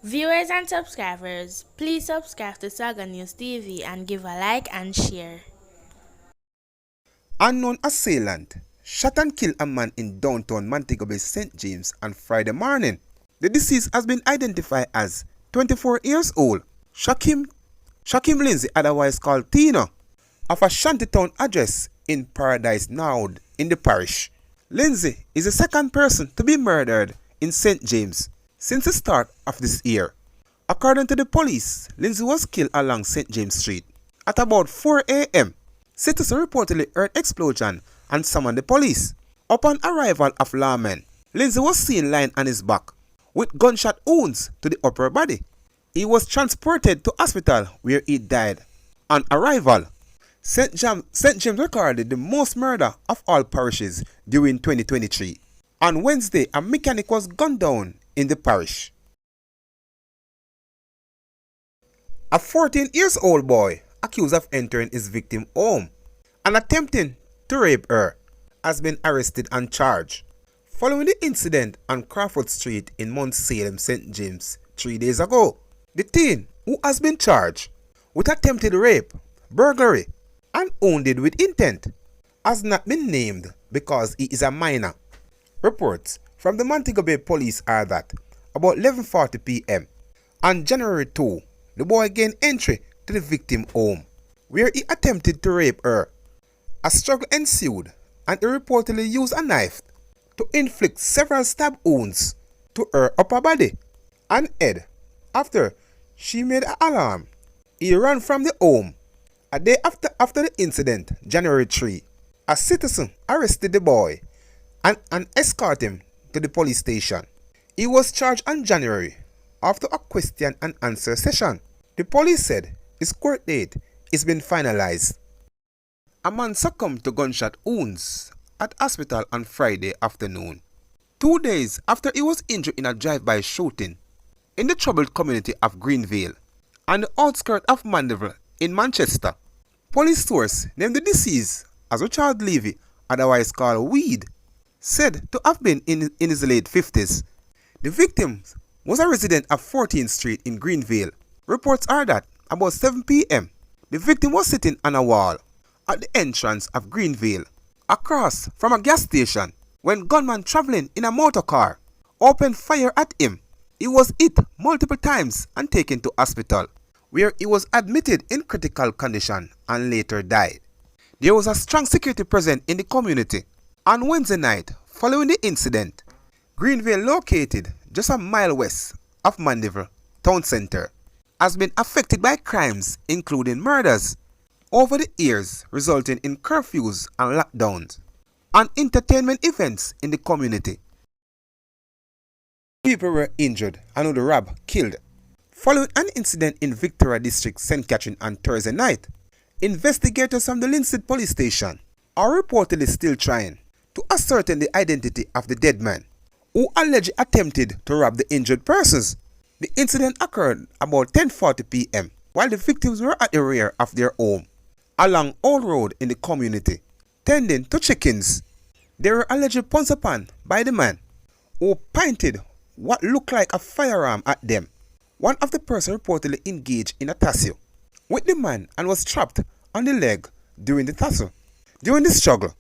Viewers and subscribers, please subscribe to Saga News TV and give a like and share. Unknown assailant shot and killed a man in downtown Montego Bay, St. James on Friday morning. The deceased has been identified as 24 years old, Shakim Lindsay, otherwise called Tino, of a shantytown address in Paradise Nord in the parish. Lindsay is the second person to be murdered in St. James since the start of this year. According to the police, Lindsay was killed along St. James Street at about 4 a.m. Citizens reportedly heard explosion and summoned the police. Upon arrival of lawmen, Lindsay was seen lying on his back with gunshot wounds to the upper body. He was transported to hospital where he died. On arrival, St. James recorded the most murder of all parishes during 2023. On Wednesday, a mechanic was gunned down in the parish. A 14-year-old boy accused of entering his victim's home and attempting to rape her has been arrested and charged following the incident on Crawford Street in Mount Salem, St. James 3 days ago. The teen, who has been charged with attempted rape, burglary, and wounded with intent, has not been named because he is a minor. Reports from the Montego Bay police are that about 11:40 p.m. on January 2, the boy gained entry to the victim's home, where he attempted to rape her. A struggle ensued, and he reportedly used a knife to inflict several stab wounds to her upper body and head. After she made an alarm, he ran from the home. A day after the incident, January 3, a citizen arrested the boy and escorted him to the police station. He was charged on January after a question and answer session. The police said his court date is been finalized. A man succumbed to gunshot wounds at hospital on Friday afternoon, 2 days after he was injured in a drive-by shooting in the troubled community of Greenvale on the outskirts of Mandeville in Manchester. Police source named the deceased as Richard Levy, otherwise called Weed, said to have been in his late 50s. The victim was a resident of 14th Street in Greenvale. Reports are that about 7 p.m., the victim was sitting on a wall at the entrance of Greenvale, across from a gas station, when gunmen traveling in a motor car opened fire at him. He was hit multiple times and taken to hospital, where he was admitted in critical condition and later died. There was a strong security present in the community. On Wednesday night, following the incident, Greenvale, located just a mile west of Mandeville Town Center, has been affected by crimes including murders over the years, resulting in curfews and lockdowns and entertainment events in the community. People were injured and another robbed, killed. Following an incident in Victoria District, St. Catherine on Thursday night, investigators from the Linstead police station are reportedly still trying to ascertain the identity of the dead man, who allegedly attempted to rob the injured persons. The incident occurred about 10:40 p.m. while the victims were at the rear of their home along Old Road in the community, tending to chickens. They were allegedly pounced upon by the man, who pointed what looked like a firearm at them. One of the persons reportedly engaged in a tussle with the man and was trapped on the leg during the tussle. During the struggle,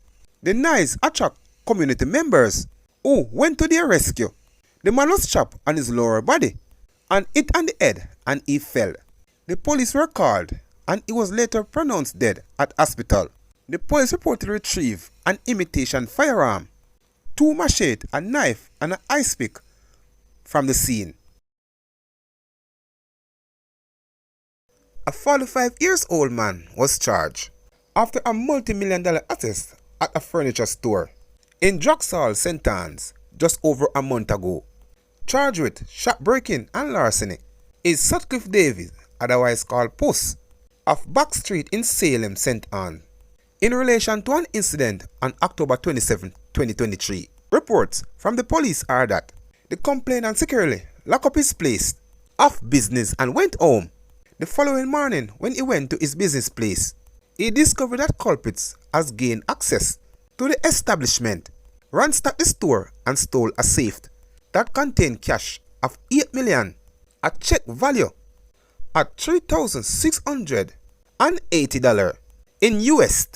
the noise attracted community members, who went to their rescue. The man was trapped on his lower body and hit on the head, and he fell. The police were called and he was later pronounced dead at hospital. The police reportedly retrieved an imitation firearm, 2 machetes, a knife, and an ice pick from the scene. A 45-year-old man was charged after a multi-million-dollar arrest at a furniture store in Drexel, St. Anne's, just over a month ago. Charged with shopbreaking and larceny is Sutcliffe Davis, otherwise called Puss, of Back Street in Salem, St. Anne, in relation to an incident on October 27, 2023. Reports from the police are that the complainant securely locked up his place of business and went home. The following morning, when he went to his business place, he discovered that culprits has gained access to the establishment, ransacked the store and stole a safe that contained cash of $8 million a check value at $3,680 in US,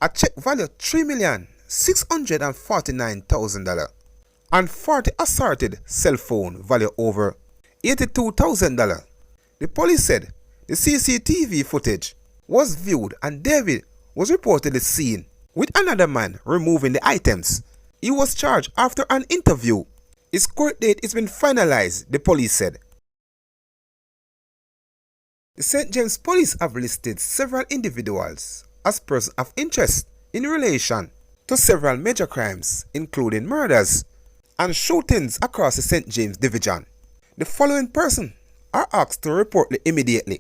a check value $3,649,000, and 40 assorted cell phone value over $82,000. The police said the CCTV footage was viewed and David was reportedly seen with another man removing the items. He was charged after an interview. His court date has been finalized, the police said. The St. James Police have listed several individuals as persons of interest in relation to several major crimes, including murders and shootings across the St. James Division. The following persons are asked to report immediately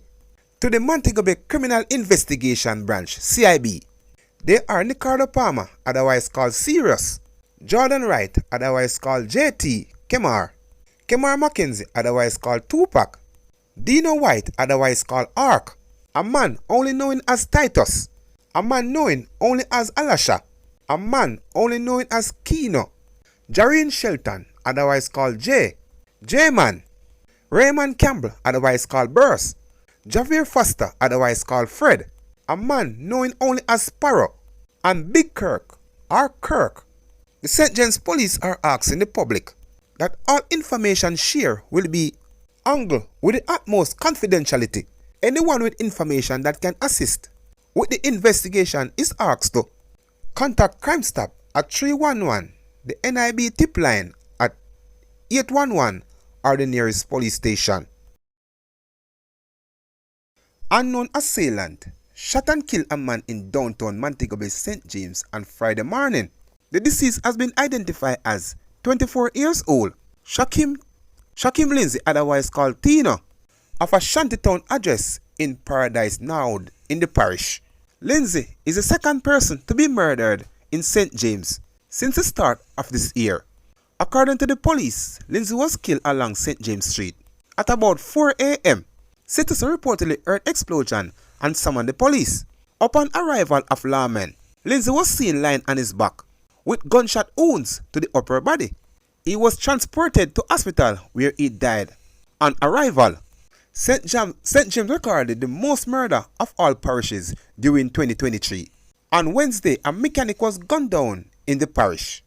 to the Montego Bay Criminal Investigation Branch, CIB. They are Ricardo Palmer, otherwise called Sirius; Jordan Wright, otherwise called JT Kemar; Kemar Mackenzie, otherwise called Tupac; Dino White, otherwise called Ark; a man only known as Titus; a man known only as Alasha; a man only known as Kino; Jareen Shelton, otherwise called J-Man; Raymond Campbell, otherwise called Burst; Javier Foster, otherwise called Fred; a man known only as Sparrow; and Big Kirk, or Kirk. The St. James Police are asking the public that all information shared will be handled with the utmost confidentiality. Anyone with information that can assist with the investigation is asked to contact Crime Stop at 311, the NIB tip line at 811, or the nearest police station. Unknown assailant shot and killed a man in downtown Montego Bay, St. James on Friday morning. The deceased has been identified as 24 years old Shakim Lindsay, otherwise called Tino, of a shantytown address in Paradise Nord in the parish. Lindsay is the second person to be murdered in St. James since the start of this year. According to the police, Lindsay was killed along St. James Street at about 4 a.m. Citizens reportedly heard explosion and summoned the police. Upon arrival of lawmen, Lindsay was seen lying on his back with gunshot wounds to the upper body. He was transported to hospital where he died. On arrival, St. James recorded the most murder of all parishes during 2023. On Wednesday, a mechanic was gunned down in the parish.